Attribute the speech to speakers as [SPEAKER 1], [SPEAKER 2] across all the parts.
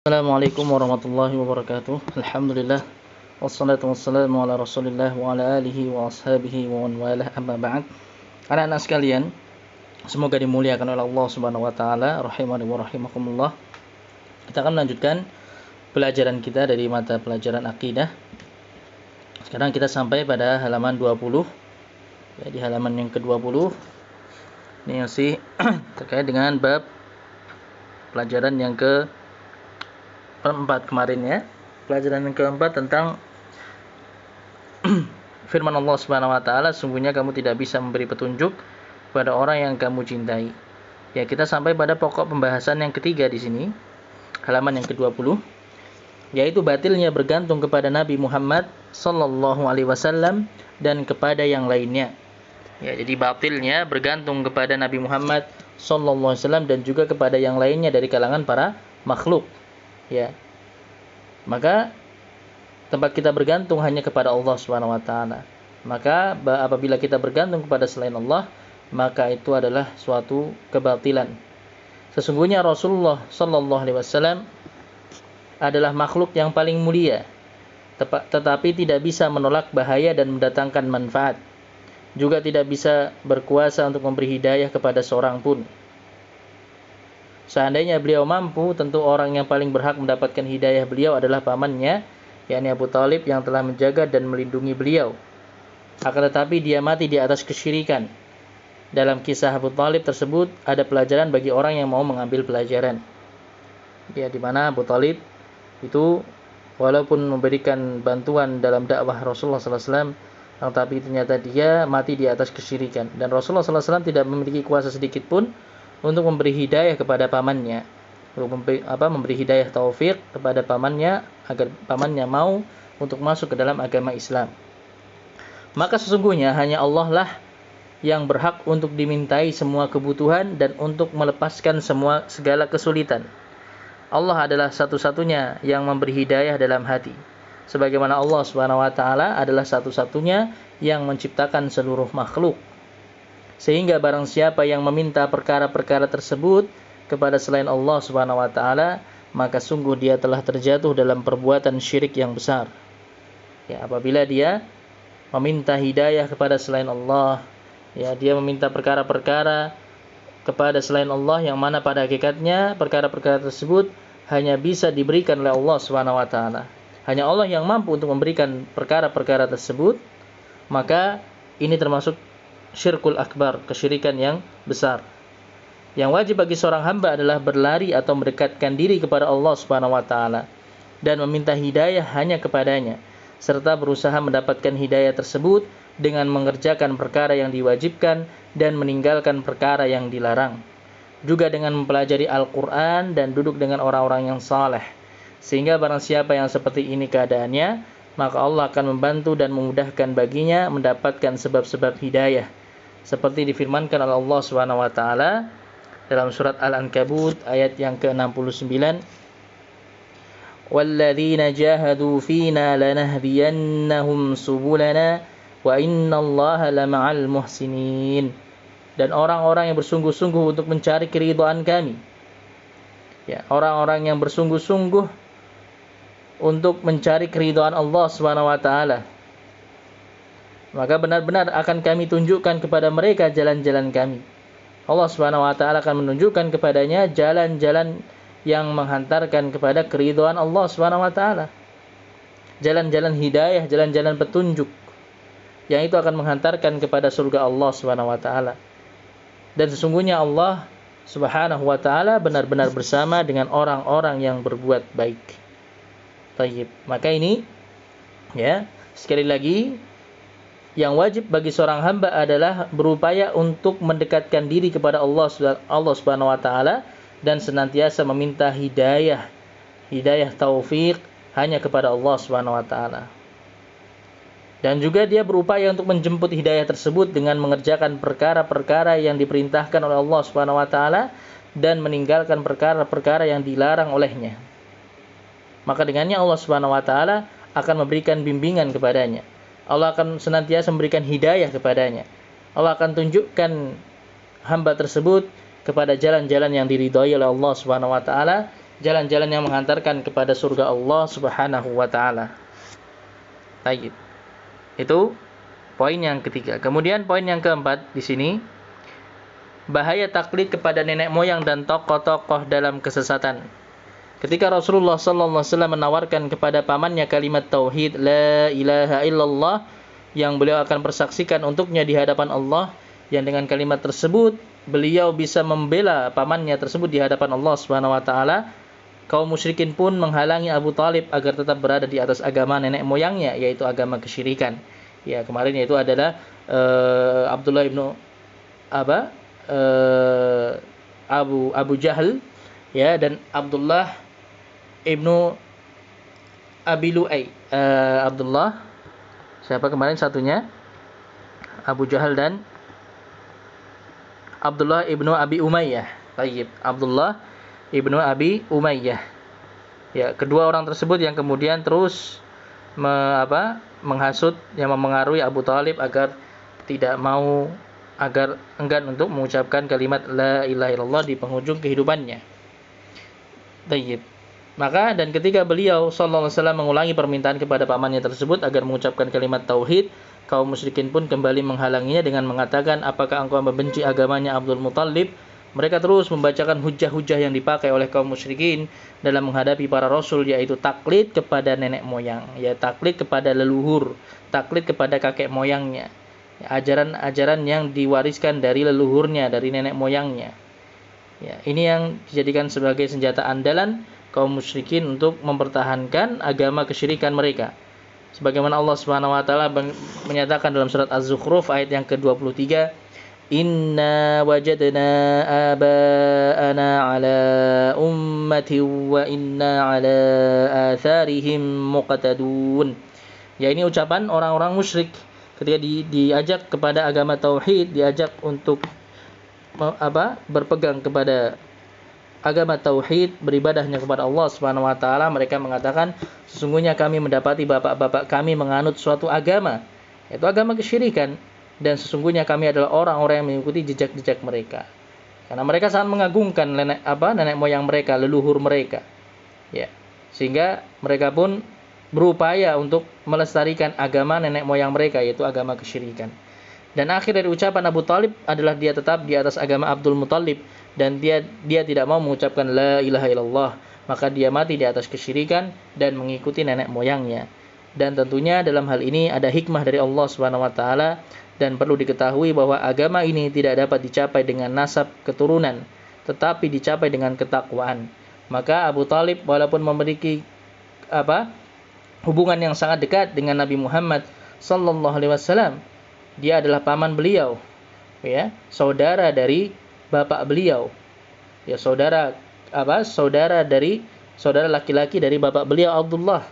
[SPEAKER 1] Assalamualaikum warahmatullahi wabarakatuh. Alhamdulillah wassalatu wassalamu ala Rasulillah wa ala alihi wa ashabihi wa man walah, amma ba'd. Anak-anak sekalian, semoga dimuliakan oleh Allah Subhanahu wa taala, rahimani wa rahimakumullah. Kita akan melanjutkan pelajaran kita dari mata pelajaran akidah. Sekarang kita sampai pada halaman 20. Ya, di halaman yang ke-20. Ini masih terkait dengan bab pelajaran yang keempat kemarin ya. Pelajaran yang keempat tentang firman Allah Subhanahu wa taala, sungguhnya kamu tidak bisa memberi petunjuk pada orang yang kamu cintai. Ya, kita sampai pada pokok pembahasan yang ketiga di sini. Halaman yang ke-20, yaitu batilnya bergantung kepada Nabi Muhammad sallallahu alaihi wasallam dan kepada yang lainnya. Ya, jadi batilnya bergantung kepada Nabi Muhammad sallallahu alaihi wasallam dan juga kepada yang lainnya dari kalangan para makhluk. Ya. Maka tempat kita bergantung hanya kepada Allah Subhanahu wa taala. Maka apabila kita bergantung kepada selain Allah, maka itu adalah suatu kebatilan. Sesungguhnya Rasulullah sallallahu alaihi wasallam adalah makhluk yang paling mulia, tetapi tidak bisa menolak bahaya dan mendatangkan manfaat. Juga tidak bisa berkuasa untuk memberi hidayah kepada seorang pun. Seandainya beliau mampu, tentu orang yang paling berhak mendapatkan hidayah beliau adalah pamannya, yakni Abu Thalib, yang telah menjaga dan melindungi beliau. Akan tetapi dia mati di atas kesyirikan. Dalam kisah Abu Thalib tersebut ada pelajaran bagi orang yang mau mengambil pelajaran. Ya, di mana Abu Thalib itu walaupun memberikan bantuan dalam dakwah Rasulullah SAW, tetapi ternyata dia mati di atas kesyirikan. Dan Rasulullah SAW tidak memiliki kuasa sedikit pun untuk memberi hidayah kepada pamannya, memberi hidayah taufik kepada pamannya agar pamannya mau untuk masuk ke dalam agama Islam. Maka sesungguhnya hanya Allah lah yang berhak untuk dimintai semua kebutuhan dan untuk melepaskan segala kesulitan. Allah adalah satu-satunya yang memberi hidayah dalam hati, sebagaimana Allah Subhanahu wa taala adalah satu-satunya yang menciptakan seluruh makhluk. Sehingga barang siapa yang meminta perkara-perkara tersebut kepada selain Allah Subhanahu wa taala, maka sungguh dia telah terjatuh dalam perbuatan syirik yang besar. Ya, apabila dia meminta hidayah kepada selain Allah, ya, dia meminta perkara-perkara kepada selain Allah yang mana pada hakikatnya perkara-perkara tersebut hanya bisa diberikan oleh Allah Subhanahu wa taala. Hanya Allah yang mampu untuk memberikan perkara-perkara tersebut, maka ini termasuk syirkul akbar, kesyirikan yang besar. Yang wajib bagi seorang hamba adalah berlari atau mendekatkan diri kepada Allah Subhanahu wa taala dan meminta hidayah hanya kepadanya, serta berusaha mendapatkan hidayah tersebut dengan mengerjakan perkara yang diwajibkan dan meninggalkan perkara yang dilarang. Juga dengan mempelajari Al-Qur'an dan duduk dengan orang-orang yang saleh. Sehingga barang siapa yang seperti ini keadaannya, maka Allah akan membantu dan memudahkan baginya mendapatkan sebab-sebab hidayah. Seperti difirmankan oleh Allah Subhanahu wa taala dalam surat Al-Ankabut ayat yang ke-69, "Walladzina jahadu fina lanahdiyannahum subulana wa innallaha lama'al muhsinin." Dan orang-orang yang bersungguh-sungguh untuk mencari keridhaan kami. Ya, orang-orang yang bersungguh-sungguh untuk mencari keridhaan Allah Subhanahu wa taala, maka benar-benar akan kami tunjukkan kepada mereka jalan-jalan kami. Allah Subhanahu wa taala akan menunjukkan kepadanya jalan-jalan yang menghantarkan kepada keridhaan Allah Subhanahu wa taala. Jalan-jalan hidayah, jalan-jalan petunjuk yang itu akan menghantarkan kepada surga Allah Subhanahu wa taala. Dan sesungguhnya Allah Subhanahu wa taala benar-benar bersama dengan orang-orang yang berbuat baik. Tayyib. Maka ini ya, sekali lagi, yang wajib bagi seorang hamba adalah berupaya untuk mendekatkan diri kepada Allah Subhanahu wa taala dan senantiasa meminta hidayah taufik hanya kepada Allah Subhanahu wa taala. Dan juga dia berupaya untuk menjemput hidayah tersebut dengan mengerjakan perkara-perkara yang diperintahkan oleh Allah Subhanahu wa taala dan meninggalkan perkara-perkara yang dilarang olehnya. Maka dengannya Allah Subhanahu wa taala akan memberikan bimbingan kepadanya. Allah akan senantiasa memberikan hidayah kepadanya. Allah akan tunjukkan hamba tersebut kepada jalan-jalan yang diridhai oleh Allah Subhanahu wa taala jalan-jalan yang menghantarkan kepada surga Allah Subhanahu wa taala. Baik. Itu poin yang ketiga. Kemudian poin yang keempat di sini, bahaya taklid kepada nenek moyang dan tokoh-tokoh dalam kesesatan. Ketika Rasulullah sallallahu alaihi wasallam menawarkan kepada pamannya kalimat tauhid la ilaha illallah yang beliau akan persaksikan untuknya di hadapan Allah, yang dengan kalimat tersebut beliau bisa membela pamannya tersebut di hadapan Allah Subhanahu wa taala, kaum musyrikin pun menghalangi Abu Thalib agar tetap berada di atas agama nenek moyangnya, yaitu agama kesyirikan. Ya, kemarin yaitu adalah Abdullah ibnu Abu Jahal, ya, dan Abdullah ibnu Abi Lu'ay. Abdullah siapa kemarin satunya? Abu Jahal dan Abdullah ibnu Abi Umayyah. Baik, Abdullah ibnu Abi Umayyah. Ya, kedua orang tersebut yang kemudian terus menghasut, yang mempengaruhi Abu Thalib agar enggan untuk mengucapkan kalimat la ilaha illallah di penghujung kehidupannya. Baik. Maka dan ketika beliau sallallahu alaihi wasallam mengulangi permintaan kepada pamannya tersebut agar mengucapkan kalimat tauhid, kaum musyrikin pun kembali menghalanginya dengan mengatakan, apakah engkau membenci agamanya Abdul Muthalib? Mereka terus membacakan hujah-hujah yang dipakai oleh kaum musyrikin dalam menghadapi para rasul, yaitu taklid kepada nenek moyang, ya, taklid kepada leluhur, taklid kepada kakek moyangnya, ajaran-ajaran yang diwariskan dari leluhurnya, dari nenek moyangnya. Ya, ini yang dijadikan sebagai senjata andalan kaum musyrikin untuk mempertahankan agama kesyirikan mereka. Sebagaimana Allah Subhanahu wa taala menyatakan dalam surat Az-Zukhruf ayat yang ke-23, Inna wajadna aba'ana ala ummati wa inna ala atharihim muqtadun. Ya, ini ucapan orang-orang musyrik ketika diajak kepada agama tauhid, diajak untuk berpegang kepada agama tauhid, beribadahnya kepada Allah Subhanahu wa taala, mereka mengatakan, sesungguhnya kami mendapati bapak-bapak kami menganut suatu agama, yaitu agama kesyirikan, dan sesungguhnya kami adalah orang-orang yang mengikuti jejak-jejak mereka. Karena mereka sangat mengagungkan nenek moyang mereka, leluhur mereka. Ya. Sehingga mereka pun berupaya untuk melestarikan agama nenek moyang mereka, yaitu agama kesyirikan. Dan akhir dari ucapan Abu Thalib adalah dia tetap di atas agama Abdul Muthalib, dan dia tidak mau mengucapkan la ilaha illallah, maka dia mati di atas kesyirikan dan mengikuti nenek moyangnya. Dan tentunya dalam hal ini ada hikmah dari Allah Subhanahu wa taala, dan perlu diketahui bahwa agama ini tidak dapat dicapai dengan nasab keturunan, tetapi dicapai dengan ketakwaan. Maka Abu Thalib walaupun memiliki hubungan yang sangat dekat dengan Nabi Muhammad sallallahu alaihi wasallam, dia adalah paman beliau, ya, saudara dari bapak beliau, ya, saudara laki-laki dari bapak beliau Abdullah,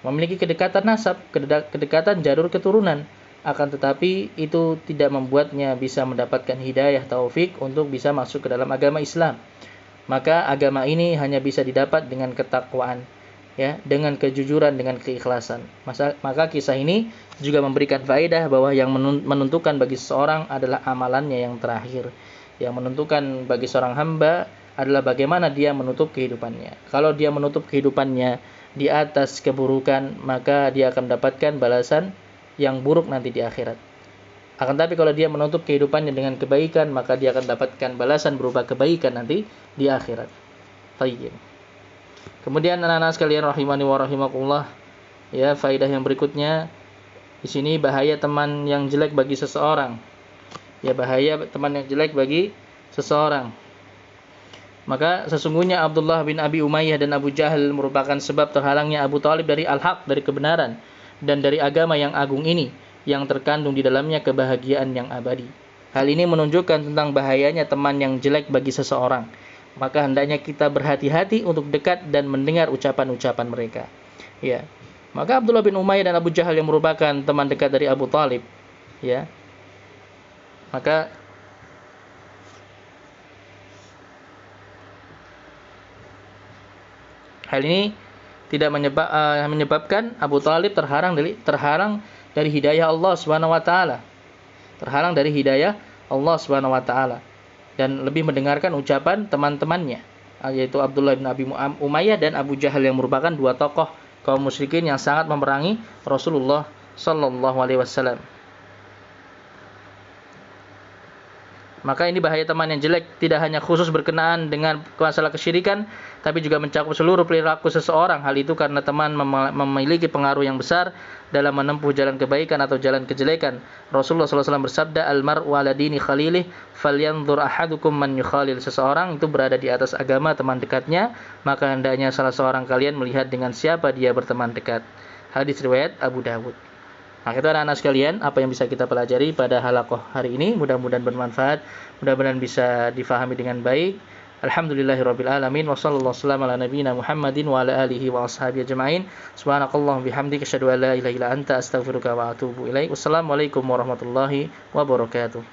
[SPEAKER 1] memiliki kedekatan nasab, kedekatan jalur keturunan. Akan tetapi itu tidak membuatnya bisa mendapatkan hidayah taufik untuk bisa masuk ke dalam agama Islam. Maka agama ini hanya bisa didapat dengan ketakwaan, ya, dengan kejujuran, dengan keikhlasan. Maka kisah ini juga memberikan faedah bahwa yang menentukan bagi seseorang adalah amalannya yang terakhir. Yang menentukan bagi seorang hamba adalah bagaimana dia menutup kehidupannya. Kalau dia menutup kehidupannya di atas keburukan, maka dia akan mendapatkan balasan yang buruk nanti di akhirat. Akan tapi kalau dia menutup kehidupannya dengan kebaikan, maka dia akan dapatkan balasan berupa kebaikan nanti di akhirat. Baik. Kemudian anak-anak sekalian rahimani wa rahimakumullah, ya, faedah yang berikutnya di sini bahaya teman yang jelek bagi seseorang. Ya, bahaya teman yang jelek bagi seseorang. Maka sesungguhnya Abdullah bin Abi Umayyah dan Abu Jahal merupakan sebab terhalangnya Abu Thalib dari al-haq, dari kebenaran, dan dari agama yang agung ini, yang terkandung di dalamnya kebahagiaan yang abadi. Hal ini menunjukkan tentang bahayanya teman yang jelek bagi seseorang. Maka hendaknya kita berhati-hati untuk dekat dan mendengar ucapan-ucapan mereka. Ya. Maka Abdullah bin Umayyah dan Abu Jahal yang merupakan teman dekat dari Abu Thalib, ya. Maka hal ini tidak menyebabkan Abu Thalib terhalang dari hidayah Allah Subhanahu wa taala. Terhalang dari hidayah Allah Subhanahu wa taala dan lebih mendengarkan ucapan teman-temannya yaitu Abdullah bin Abi Umayyah dan Abu Jahal yang merupakan dua tokoh kaum musyrikin yang sangat memerangi Rasulullah sallallahu alaihi wasallam. Maka ini bahaya teman yang jelek tidak hanya khusus berkenaan dengan masalah kesyirikan, tapi juga mencakup seluruh perilaku seseorang. Hal itu karena teman memiliki pengaruh yang besar dalam menempuh jalan kebaikan atau jalan kejelekan. Rasulullah SAW bersabda, "Al-mar'u ala dini khalilih, falyanzur ahadukum man yukhalil." Seseorang itu berada di atas agama teman dekatnya, maka hendaknya salah seorang kalian melihat dengan siapa dia berteman dekat. Hadis riwayat Abu Dawud. Nah, itu anak-anak sekalian, apa yang bisa kita pelajari pada halaqah hari ini. Mudah-mudahan bermanfaat, mudah-mudahan bisa difahami dengan baik. Alhamdulillahirabbil alamin wa sallallahu wasallam ala nabiyyina Muhammadin wa ala alihi wa ashabihi ajmain. Subhanakallahumma bihamdika asyhadu an la ilaha illa anta astaghfiruka wa atubu ilaik. Wassalamualaikum warahmatullahi wabarakatuh.